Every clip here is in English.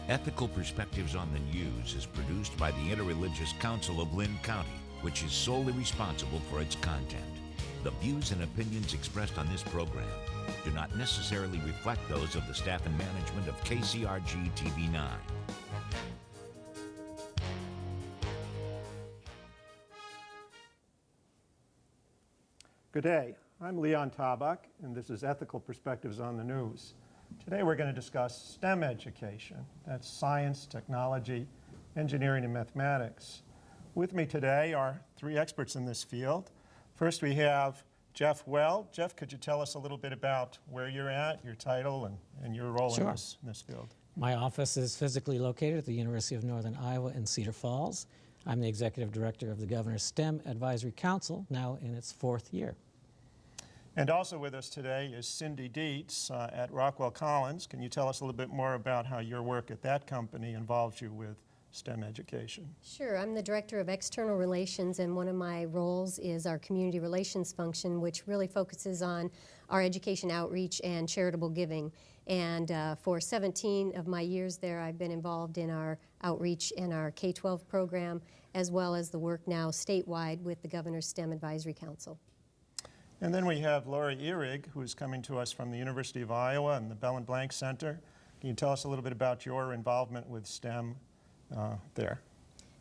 Ethical Perspectives on the News is produced by the Interreligious Council of Lynn County, which is solely responsible for its content. The views and opinions expressed on this program do not necessarily reflect those of the staff and management of KCRG TV9. Good day. I'm Leon Tabak, and this is Ethical Perspectives on the News. Today we're going to discuss STEM education. That's science, technology, engineering, and mathematics. With me today are three experts in this field. First we have Jeff Weld. Jeff, could you tell us a little bit about where you're at, your title, and your role in this field? My office is physically located at the University of Northern Iowa in Cedar Falls. I'm the Executive Director of the Governor's STEM Advisory Council, now in its 4th year. And also with us today is Cindy Dietz at Rockwell Collins. Can you tell us a little bit more about how your work at that company involves you with STEM education? Sure. I'm the Director of External Relations, and one of my roles is our Community Relations function, which really focuses on our education outreach and charitable giving. And for 17 of my years there, I've been involved in our outreach and our K-12 program, as well as the work now statewide with the Governor's STEM Advisory Council. And then we have Lori Ihrig, who's coming to us from the University of Iowa and the Bell and Blank Center. Can you tell us a little bit about your involvement with STEM there?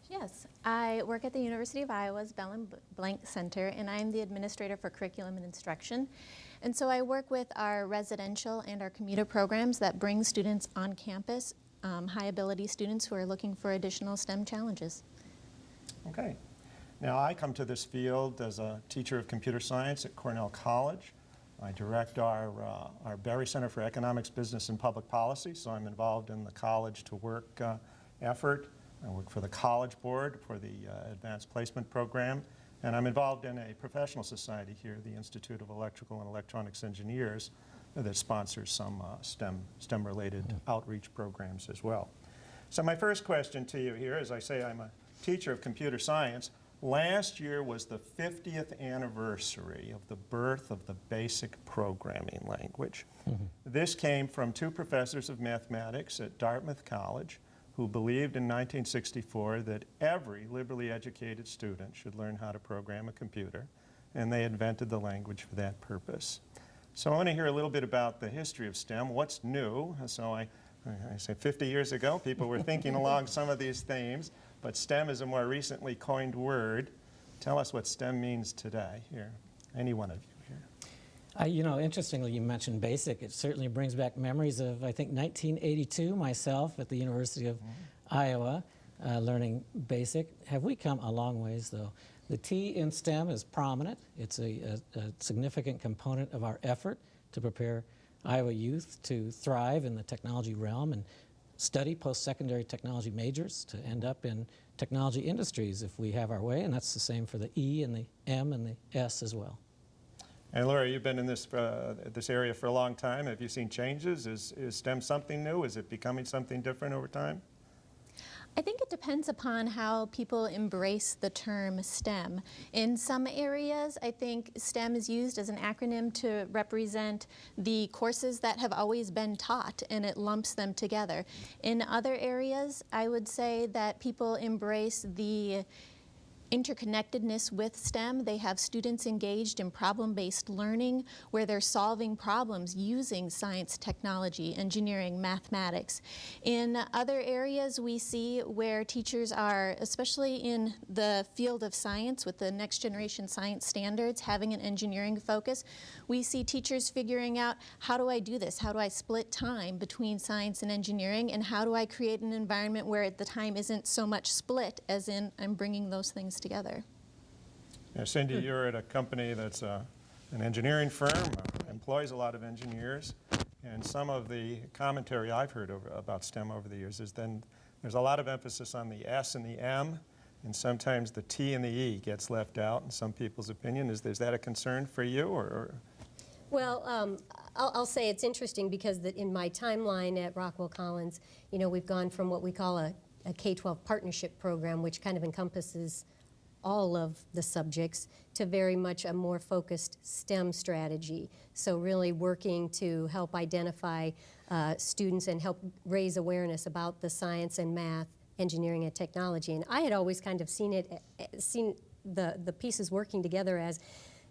Yes, I work at the University of Iowa's Bell and Blank Center, and I'm the administrator for curriculum and instruction. And so I work with our residential and our commuter programs that bring students on campus, high ability students who are looking for additional STEM challenges. Okay. Now, I come to this field as a teacher of computer science at Cornell College. I direct our Berry Center for Economics, Business, and Public Policy, so I'm involved in the College to Work effort. I work for the College Board for the Advanced Placement Program, and I'm involved in a professional society here, the Institute of Electrical and Electronics Engineers, that sponsors some STEM-related outreach programs as well. So my first question to you here, as I say, I'm a teacher of computer science. Last year was the 50th anniversary of the birth of the basic programming language. This came from two professors of mathematics at Dartmouth College who believed in 1964 that every liberally educated student should learn how to program a computer, and they invented the language for that purpose. So I want to hear a little bit about the history of STEM, what's new. So I say 50 years ago, people were thinking along some of these themes. But STEM is a more recently coined word. Tell us what STEM means today here, any one of you here. You know, interestingly, you mentioned BASIC. It certainly brings back memories of, I think, 1982, myself at the University of Iowa, learning BASIC. Have we come a long ways, though? The T in STEM is prominent. It's a significant component of our effort to prepare Iowa youth to thrive in the technology realm and study post-secondary technology majors to end up in technology industries if we have our way, and that's the same for the E and the M and the S as well. And Laura, you've been in this area for a long time. Have you seen changes? Is STEM something new? Is it becoming something different over time? I think it depends upon how people embrace the term STEM. In some areas, I think STEM is used as an acronym to represent the courses that have always been taught, and it lumps them together. In other areas, I would say that people embrace the interconnectedness with STEM. They have students engaged in problem-based learning where they're solving problems using science, technology, engineering, mathematics. In other areas, we see where teachers are, especially in the field of science with the next generation science standards, having an engineering focus. We see teachers figuring out, how do I do this? How do I split time between science and engineering? And how do I create an environment where the time isn't so much split as in I'm bringing those things together? Now, Cindy, you're at a company that's an engineering firm, employs a lot of engineers, and some of the commentary I've heard about STEM over the years is then there's a lot of emphasis on the S and the M, and sometimes the T and the E gets left out in some people's opinion. Is that a concern for you? Or? Well, I'll say it's interesting because in my timeline at Rockwell Collins, you know, we've gone from what we call a K-12 partnership program, which kind of encompasses all of the subjects to very much a more focused STEM strategy. So really working to help identify students and help raise awareness about the science and math, engineering and technology. And I had always kind of seen the pieces working together as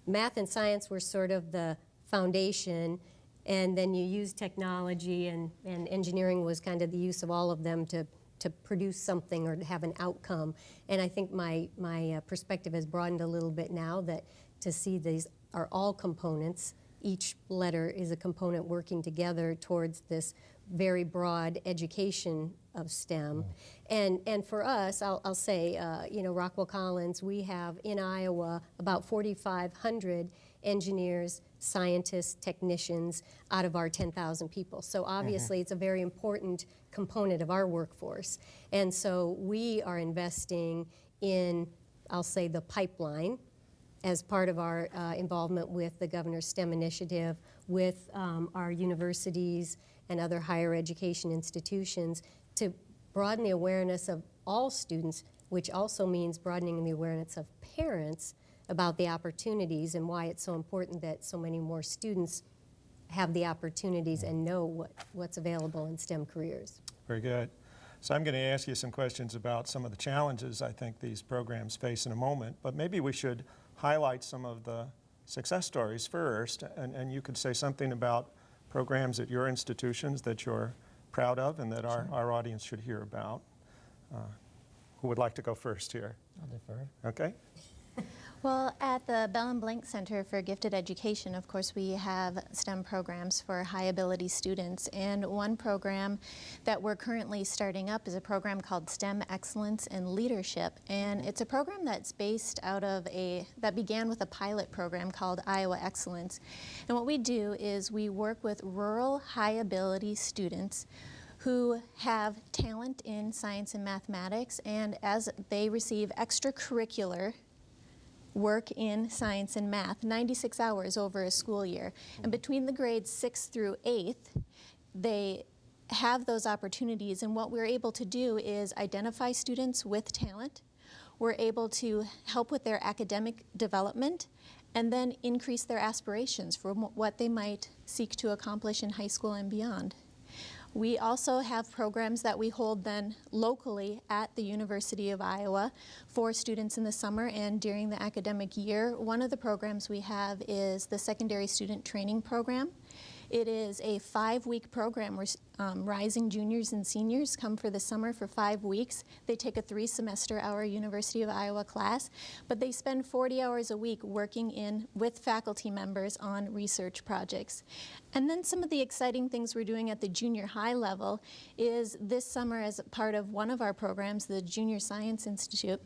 math and science were sort of the foundation, and then you use technology, and engineering was kind of the use of all of them to produce something or to have an outcome. And I think my perspective has broadened a little bit now, that to see these are all components. Each letter is a component working together towards this very broad education of STEM. And for us, I'll say, Rockwell Collins, we have in Iowa about 4,500 engineers, scientists, technicians out of our 10,000 people. So obviously it's a very important component of our workforce. And so we are investing in, I'll say, the pipeline as part of our involvement with the Governor's STEM initiative, with our universities and other higher education institutions, to broaden the awareness of all students, which also means broadening the awareness of parents about the opportunities and why it's so important that so many more students have the opportunities and know what's available in STEM careers. Very good. So I'm going to ask you some questions about some of the challenges I think these programs face in a moment, but maybe we should highlight some of the success stories first, and you could say something about programs at your institutions that you're proud of and that our audience should hear about. Who would like to go first here? I'll defer. Okay. Well, at the Bell and Blank Center for Gifted Education, of course, we have STEM programs for high ability students. And one program that we're currently starting up is a program called STEM Excellence and Leadership. And it's a program that's based out of that began with a pilot program called Iowa Excellence. And what we do is we work with rural high ability students who have talent in science and mathematics, and as they receive extracurricular work in science and math, 96 hours over a school year. And between the grades 6th through 8th, they have those opportunities. And what we're able to do is identify students with talent. We're able to help with their academic development and then increase their aspirations for what they might seek to accomplish in high school and beyond. We also have programs that we hold then locally at the University of Iowa for students in the summer and during the academic year. One of the programs we have is the Secondary Student Training Program. It is a 5-week program where rising juniors and seniors come for the summer for 5 weeks. They take a 3-semester our University of Iowa class, but they spend 40 hours a week working with faculty members on research projects. And then some of the exciting things we're doing at the junior high level is this summer, as part of one of our programs, the Junior Science Institute,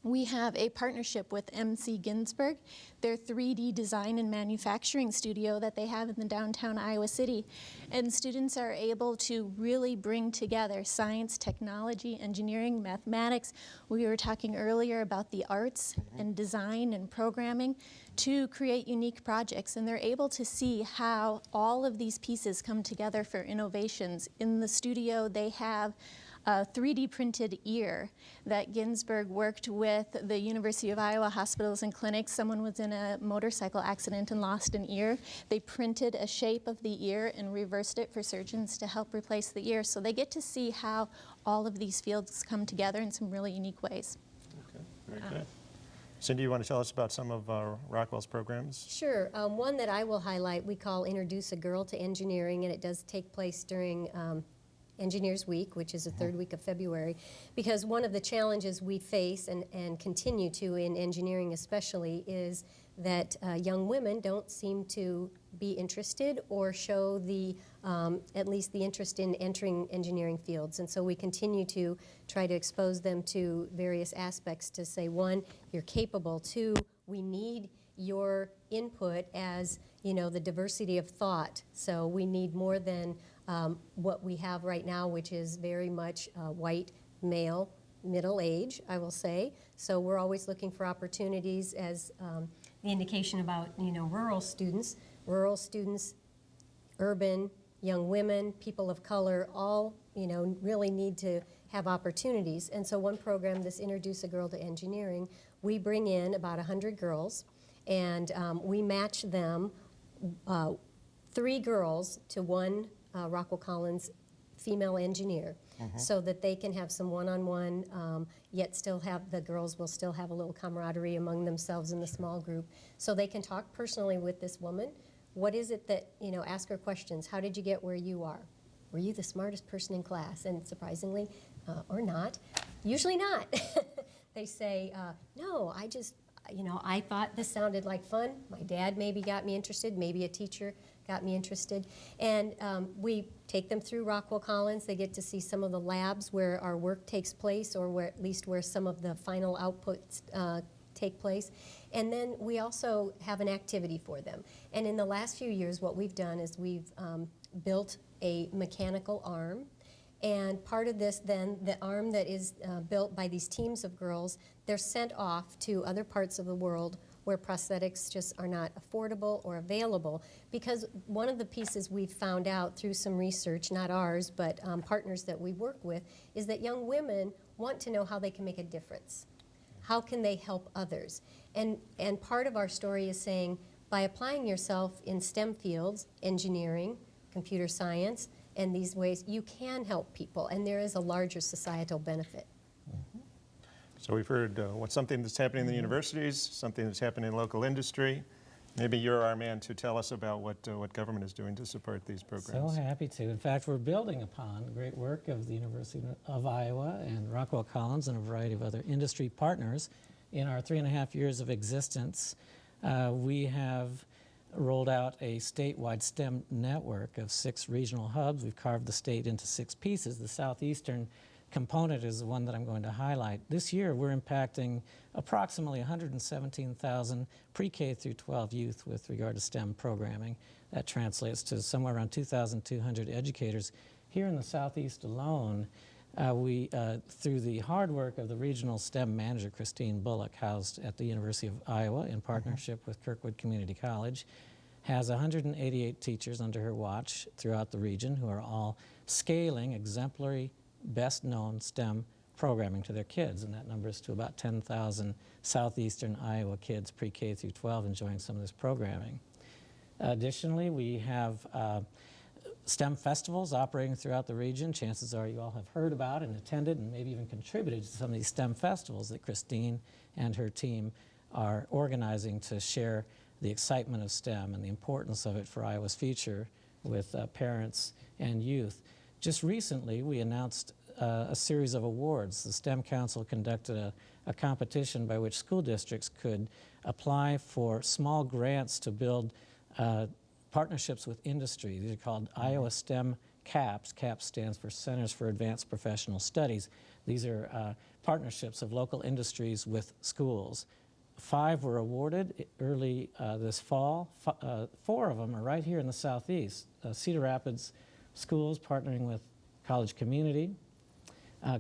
we have a partnership with MC Ginsberg, their 3D design and manufacturing studio that they have in the downtown Iowa City. And students are able to really bring together science, technology, engineering, mathematics. We were talking earlier about the arts and design and programming to create unique projects. And they're able to see how all of these pieces come together for innovations. In the studio, they have a 3D printed ear that Ginsberg worked with the University of Iowa hospitals and clinics. Someone was in a motorcycle accident and lost an ear. They printed a shape of the ear and reversed it for surgeons to help replace the ear. So they get to see how all of these fields come together in some really unique ways. Okay, very good. Cindy, you want to tell us about some of Rockwell's programs? Sure. One that I will highlight we call Introduce a Girl to Engineering, and it does take place during Engineers Week, which is the 3rd week of February, because one of the challenges we face and continue to in engineering especially is that young women don't seem to be interested or show at least the interest in entering engineering fields. And so we continue to try to expose them to various aspects to say, 1, you're capable, 2, we need your input as, the diversity of thought. So we need more than what we have right now, which is very much white, male, middle age, I will say. So we're always looking for opportunities, as the indication about, rural students, urban, young women, people of color, all, really need to have opportunities. And so one program, this Introduce a Girl to Engineering, we bring in about 100 girls, and we match them, 3 girls to 1 Rockwell Collins female engineer, so that they can have some one-on-one, yet still have, the girls will still have a little camaraderie among themselves in the small group, so they can talk personally with this woman. What is it that, you know, ask her questions. How did you get where you are? Were you the smartest person in class? And surprisingly, or not, usually not. They say, no, I just, you know, I thought this sounded like fun. My dad maybe got me interested, maybe a teacher got me interested. And we take them through Rockwell Collins. They get to see some of the labs where our work takes place, or where, at least where some of the final outputs take place. And then we also have an activity for them. And in the last few years, what we've done is we've built a mechanical arm. And part of this, then, the arm that is built by these teams of girls, they're sent off to other parts of the world where prosthetics just are not affordable or available. Because one of the pieces we've found out through some research, not ours, but partners that we work with, is that young women want to know how they can make a difference. How can they help others? And part of our story is saying, by applying yourself in STEM fields, engineering, computer science, and these ways, you can help people, and there is a larger societal benefit. So we've heard what's something that's happening in the universities, something that's happening in local industry. Maybe you're our man to tell us about what government is doing to support these programs. So happy to. In fact, we're building upon the great work of the University of Iowa and Rockwell Collins and a variety of other industry partners. In our 3.5 years of existence, we have rolled out a statewide STEM network of 6 regional hubs. We've carved the state into 6 pieces. The southeastern component is the one that I'm going to highlight. This year, we're impacting approximately 117,000 pre-K through 12 youth with regard to STEM programming. That translates to somewhere around 2,200 educators. Here in the Southeast alone, through the hard work of the regional STEM manager, Christine Bullock, housed at the University of Iowa in partnership with Kirkwood Community College, has 188 teachers under her watch throughout the region who are all scaling exemplary, best-known STEM programming to their kids, and that numbers to about 10,000 southeastern Iowa kids pre-K through 12 enjoying some of this programming. Additionally, we have STEM festivals operating throughout the region. Chances are you all have heard about and attended and maybe even contributed to some of these STEM festivals that Christine and her team are organizing to share the excitement of STEM and the importance of it for Iowa's future with parents and youth. Just recently, we announced a series of awards. The STEM Council conducted a competition by which school districts could apply for small grants to build partnerships with industry. These are called Iowa STEM CAPS. CAPS stands for Centers for Advanced Professional Studies. These are partnerships of local industries with schools. 5 were awarded early this fall. 4 of them are right here in the Southeast. Cedar Rapids Schools partnering with College Community.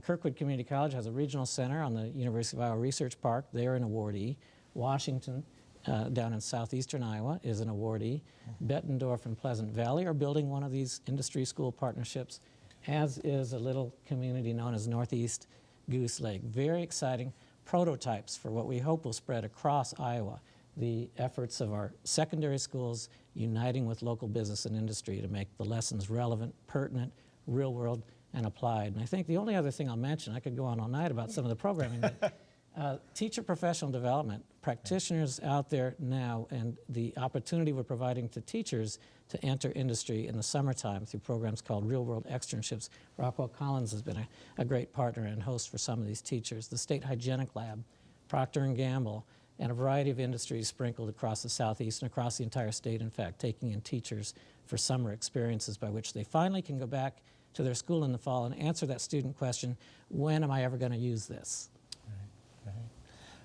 Kirkwood Community College has a regional center on the University of Iowa Research Park. They're an awardee. Washington, down in southeastern Iowa, is an awardee. Bettendorf and Pleasant Valley are building one of these industry school partnerships, as is a little community known as Northeast Goose Lake. Very exciting prototypes for what we hope will spread across Iowa, the efforts of our secondary schools uniting with local business and industry to make the lessons relevant, pertinent, real world, and applied. And I think the only other thing I'll mention, I could go on all night about some of the programming, but teacher professional development, practitioners out there now, and the opportunity we're providing to teachers to enter industry in the summertime through programs called Real World Externships. Rockwell Collins has been a great partner and host for some of these teachers. The State Hygienic Lab, Procter & Gamble, and a variety of industries sprinkled across the Southeast and across the entire state, in fact, taking in teachers for summer experiences by which they finally can go back to their school in the fall and answer that student question, when am I ever going to use this? Right.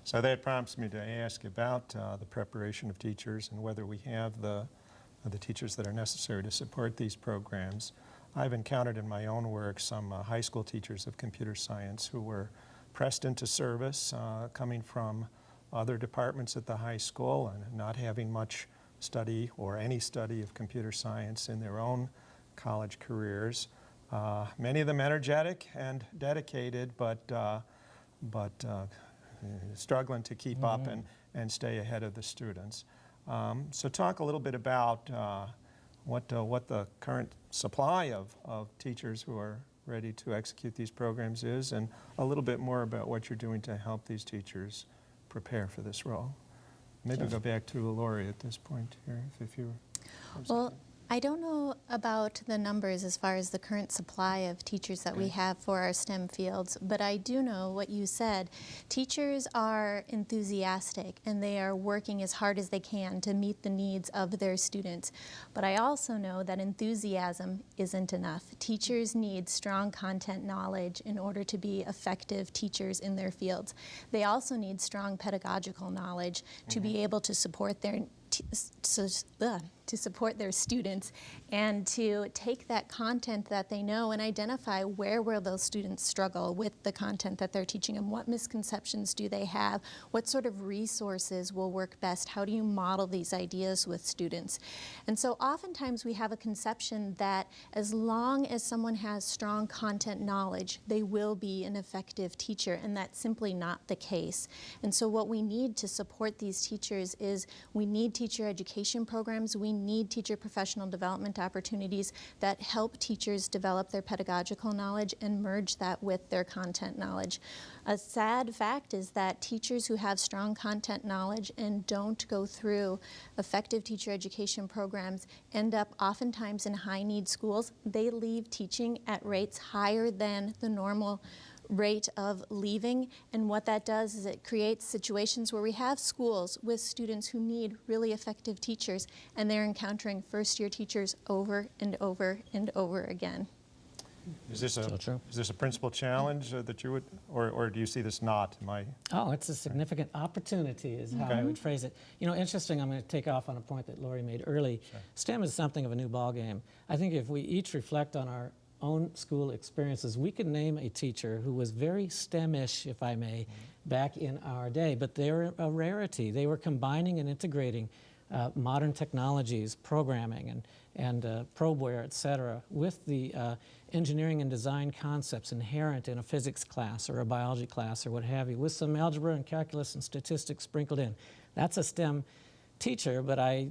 So that prompts me to ask about the preparation of teachers and whether we have the teachers that are necessary to support these programs. I've encountered in my own work some high school teachers of computer science who were pressed into service coming from other departments at the high school and not having much study or any study of computer science in their own college careers. Many of them energetic and dedicated, but struggling to keep up and stay ahead of the students. So talk a little bit about what the current supply of teachers who are ready to execute these programs is, and a little bit more about what you're doing to help these teachers prepare for this role. Maybe go back to Lori at this point here, if you were. Well, I don't know about the numbers as far as the current supply of teachers that we have for our STEM fields, but I do know what you said. Teachers are enthusiastic and they are working as hard as they can to meet the needs of their students. But I also know that enthusiasm isn't enough. Teachers need strong content knowledge in order to be effective teachers in their fields. They also need strong pedagogical knowledge to be able to support their students and to take that content that they know and identify where will those students struggle with the content that they're teaching them, what misconceptions do they have, what sort of resources will work best, how do you model these ideas with students. And so oftentimes we have a conception that as long as someone has strong content knowledge, they will be an effective teacher, and that's simply not the case. And so what we need to support these teachers is we need teacher education programs, we need teacher professional development opportunities that help teachers develop their pedagogical knowledge and merge that with their content knowledge. A sad fact is that teachers who have strong content knowledge and don't go through effective teacher education programs end up oftentimes in high-need schools. They leave teaching at rates higher than the normal rate of leaving, and what that does is it creates situations where we have schools with students who need really effective teachers, and they're encountering first-year teachers over and over and over again. Is this a principal challenge that you would, or do you see this not? Oh, it's a significant opportunity is how I would phrase it. You know, interesting, I'm going to take off on a point that Lori made early. Sure. STEM is something of a new ballgame. I think if we each reflect on our own school experiences, we could name a teacher who was very STEM-ish, if I may, back in our day, but they were a rarity. They were combining and integrating modern technologies, programming and probeware, et cetera, with the engineering and design concepts inherent in a physics class or a biology class or what have you, with some algebra and calculus and statistics sprinkled in. That's a STEM teacher, but I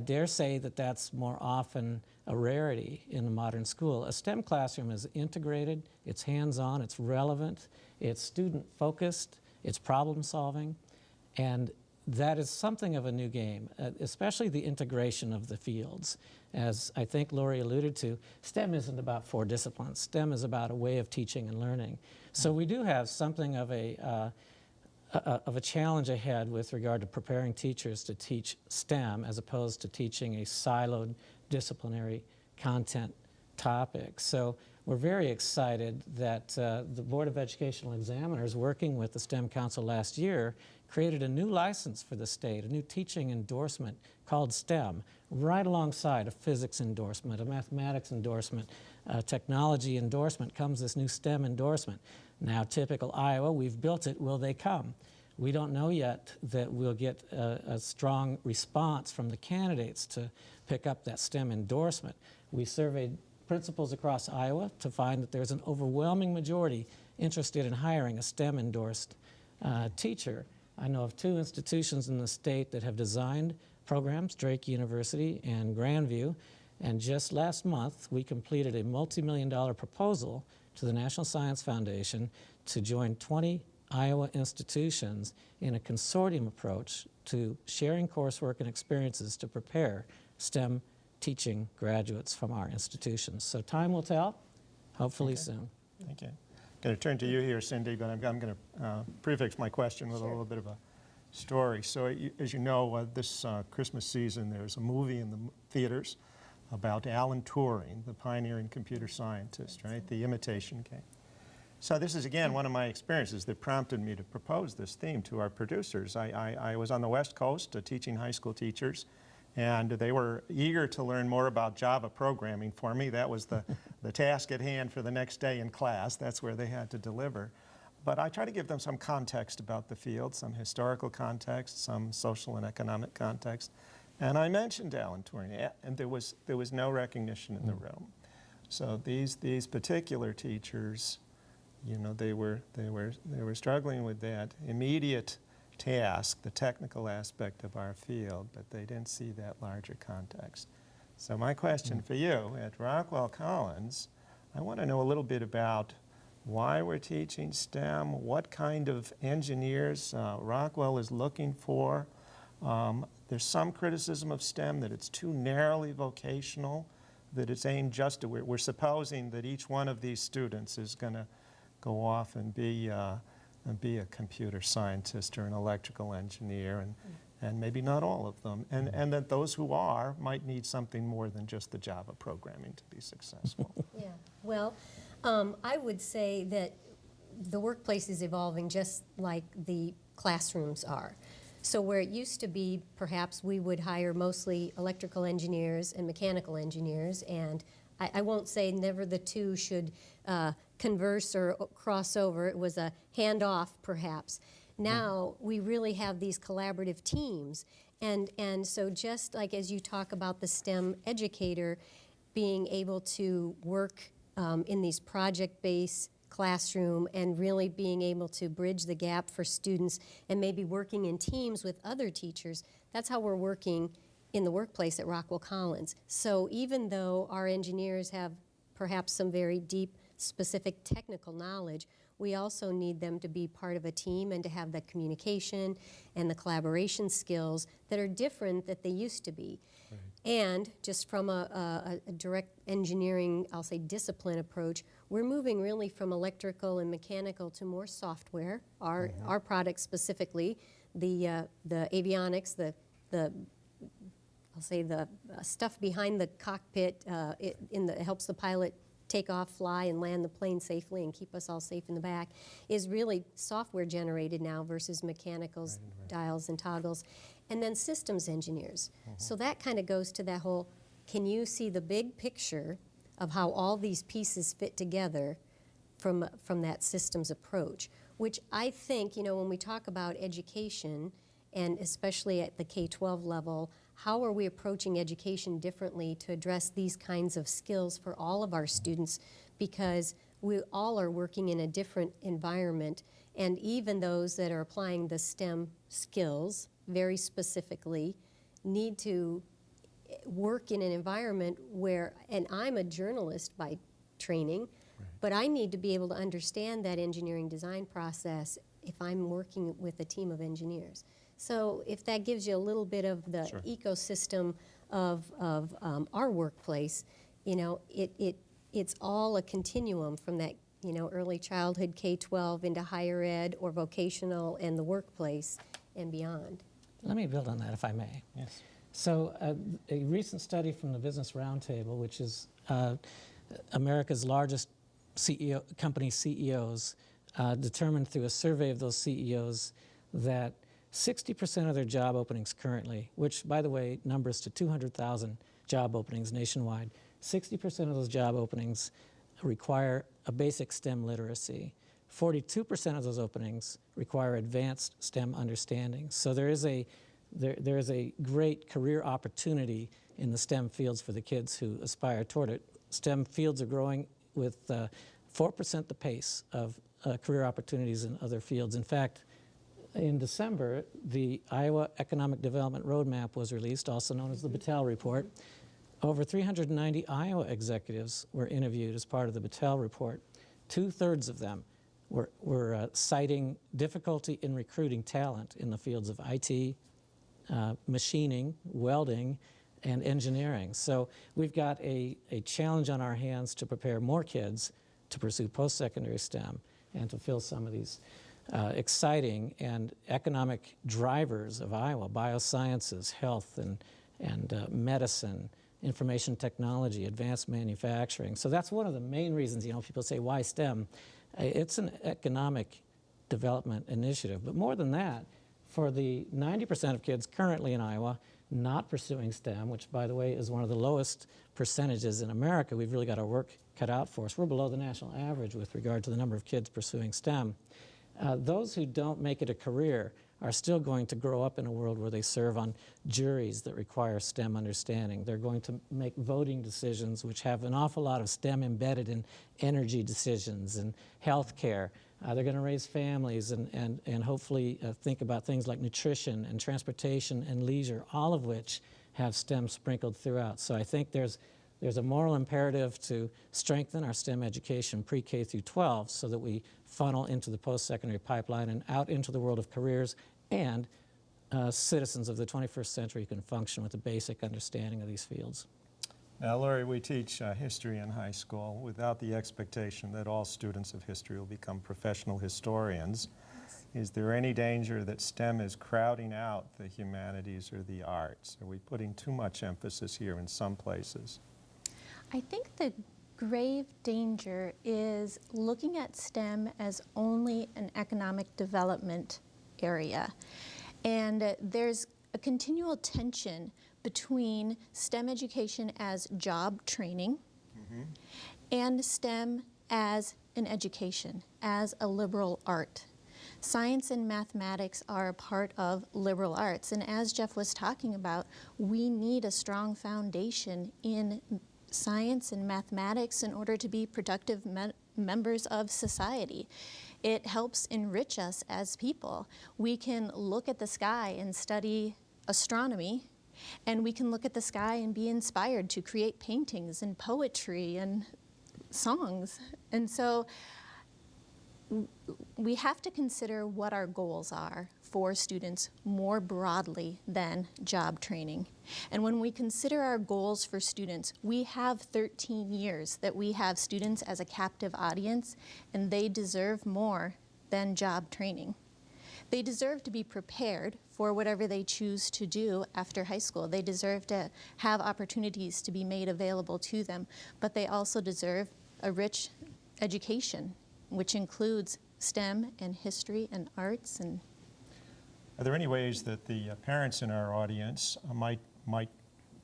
dare say that that's more often a rarity in the modern school. A STEM classroom is integrated, it's hands-on, it's relevant, it's student-focused, it's problem-solving, and that is something of a new game, especially the integration of the fields. As I think Lori alluded to, STEM isn't about 4 disciplines. STEM is about a way of teaching and learning. So we do have something of a challenge ahead with regard to preparing teachers to teach STEM as opposed to teaching a siloed disciplinary content topic. So we're very excited that the Board of Educational Examiners, working with the STEM Council last year, created a new license for the state, a new teaching endorsement called STEM, right alongside a physics endorsement, a mathematics endorsement, a technology endorsement comes this new STEM endorsement. Now, typical Iowa, we've built it, will they come? We don't know yet that we'll get a strong response from the candidates to pick up that STEM endorsement. We surveyed principals across Iowa to find that there's an overwhelming majority interested in hiring a STEM endorsed teacher. I know of 2 institutions in the state that have designed programs, Drake University and Grandview, and just last month we completed a multi-million-dollar proposal to the National Science Foundation to join 20 Iowa institutions in a consortium approach to sharing coursework and experiences to prepare STEM teaching graduates from our institutions. So time will tell, hopefully soon. Thank you. I'm going to turn to you here, Cindy, but I'm going to prefix my question with a little bit of a story. So as you know, this Christmas season there's a movie in the theaters about Alan Turing, the pioneering computer scientist, right? The Imitation Game. So this is, again, one of my experiences that prompted me to propose this theme to our producers. I was on the West Coast teaching high school teachers, and they were eager to learn more about Java programming for me. That was the task at hand for the next day in class. That's where they had to deliver. But I try to give them some context about the field, some historical context, some social and economic context. And I mentioned Alan Turing, and there was no recognition in the room. So these particular teachers you know, they were struggling with that immediate task, the technical aspect of our field, but they didn't see that larger context. So my question for you, at Rockwell Collins, I want to know a little bit about why we're teaching STEM, what kind of engineers Rockwell is looking for. There's some criticism of STEM that it's too narrowly vocational, that it's aimed just to, we're supposing that each one of these students is going to go off and be a computer scientist or an electrical engineer, and maybe not all of them, and that those who are might need something more than just the Java programming to be successful. Yeah, well, I would say that the workplace is evolving just like the classrooms are. So where it used to be, perhaps we would hire mostly electrical engineers and mechanical engineers, and I won't say never the two should converse or cross over. It was a handoff, perhaps. Now we really have these collaborative teams, and so just like as you talk about the STEM educator being able to work in these project-based classroom and really being able to bridge the gap for students and maybe working in teams with other teachers, that's how we're working in the workplace at Rockwell Collins. So even though our engineers have perhaps some very deep, specific technical knowledge, we also need them to be part of a team and to have the communication and the collaboration skills that are different that they used to be. Right. And just from a direct engineering, I'll say discipline approach, we're moving really from electrical and mechanical to more software. Our products specifically, the avionics, I'll say the stuff behind the cockpit, it helps the pilot take off, fly, and land the plane safely and keep us all safe in the back, is really software generated now versus mechanicals, dials and toggles. And then systems engineers. So that kind of goes to that whole, can you see the big picture of how all these pieces fit together from that systems approach? Which I think, you know, when we talk about education, and especially at the K-12 level, how are we approaching education differently to address these kinds of skills for all of our students? Because we all are working in a different environment, and even those that are applying the STEM skills very specifically need to work in an environment where, and I'm a journalist by training, but I need to be able to understand that engineering design process if I'm working with a team of engineers. So if that gives you a little bit of the ecosystem of our workplace, you know, it's all a continuum from that, you know, early childhood K-12 into higher ed or vocational and the workplace and beyond. Let me build on that, if I may. Yes. So a recent study from the Business Roundtable, which is America's largest company CEOs, determined through a survey of those CEOs that 60% of their job openings currently, which, by the way, numbers to 200,000 job openings nationwide, 60% of those job openings require a basic STEM literacy. 42% of those openings require advanced STEM understanding. So there is a great career opportunity in the STEM fields for the kids who aspire toward it. STEM fields are growing with 4% the pace of career opportunities in other fields. In fact, in December, the Iowa Economic Development Roadmap was released, also known as the Battelle Report. Over 390 Iowa executives were interviewed as part of the Battelle Report. 2/3 of them were citing difficulty in recruiting talent in the fields of IT, machining, welding, and engineering. So we've got a challenge on our hands to prepare more kids to pursue post-secondary STEM and to fill some of these exciting and economic drivers of Iowa: biosciences, health, and medicine, information technology, advanced manufacturing. So that's one of the main reasons, you know, people say, why STEM? It's an economic development initiative. But more than that, for the 90% of kids currently in Iowa not pursuing STEM, which, by the way, is one of the lowest percentages in America, we've really got our work cut out for us. We're below the national average with regard to the number of kids pursuing STEM. Those who don't make it a career are still going to grow up in a world where they serve on juries that require STEM understanding. They're going to make voting decisions which have an awful lot of STEM embedded in energy decisions and healthcare. They're going to raise families and hopefully think about things like nutrition and transportation and leisure, all of which have STEM sprinkled throughout. So I think there's a moral imperative to strengthen our STEM education pre-K through 12 so that we funnel into the post-secondary pipeline and out into the world of careers, and citizens of the 21st century can function with a basic understanding of these fields. Now, Lori, we teach history in high school without the expectation that all students of history will become professional historians. Is there any danger that STEM is crowding out the humanities or the arts? Are we putting too much emphasis here in some places? I think the grave danger is looking at STEM as only an economic development area. And there's a continual tension between STEM education as job training and STEM as an education, as a liberal art. Science and mathematics are a part of liberal arts, and as Jeff was talking about, we need a strong foundation in science and mathematics in order to be productive members of society. It helps enrich us as people. We can look at the sky and study astronomy, and we can look at the sky and be inspired to create paintings and poetry and songs. And so we have to consider what our goals are for students more broadly than job training. And when we consider our goals for students, we have 13 years that we have students as a captive audience, and they deserve more than job training. They deserve to be prepared for whatever they choose to do after high school. They deserve to have opportunities to be made available to them, but they also deserve a rich education, which includes STEM and history and arts. And are there any ways that the parents in our audience might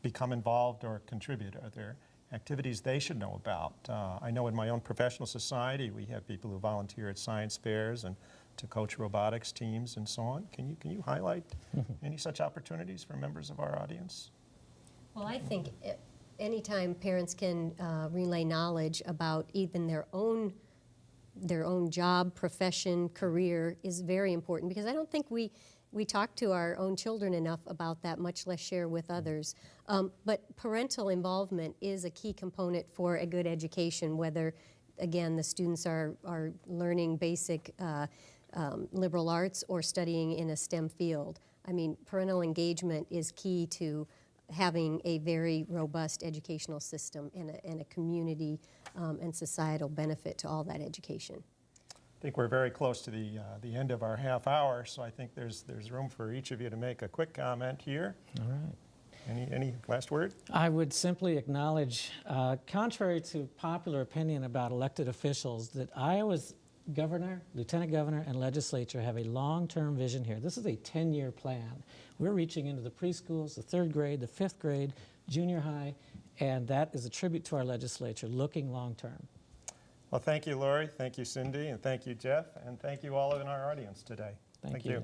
become involved or contribute? Are there activities they should know about? I know in my own professional society we have people who volunteer at science fairs and to coach robotics teams and so on. Can you highlight any such opportunities for members of our audience? Well, I think anytime parents can relay knowledge about even their own job, profession, career is very important, because I don't think we talk to our own children enough about that, much less share with others. But parental involvement is a key component for a good education, whether, again, the students are learning basic liberal arts or studying in a STEM field. I mean, parental engagement is key to having a very robust educational system and a community and societal benefit to all that education. I think we're very close to the end of our half hour, so I think there's room for each of you to make a quick comment here. All right. Any last word? I would simply acknowledge, contrary to popular opinion about elected officials, that Iowa's governor, lieutenant governor, and legislature have a long-term vision here. This is a 10-year plan. We're reaching into the preschools, the 3rd grade, the 5th grade, junior high, and that is a tribute to our legislature, looking long-term. Well, thank you, Lori. Thank you, Cindy. And thank you, Jeff. And thank you all in our audience today. Thank you. you.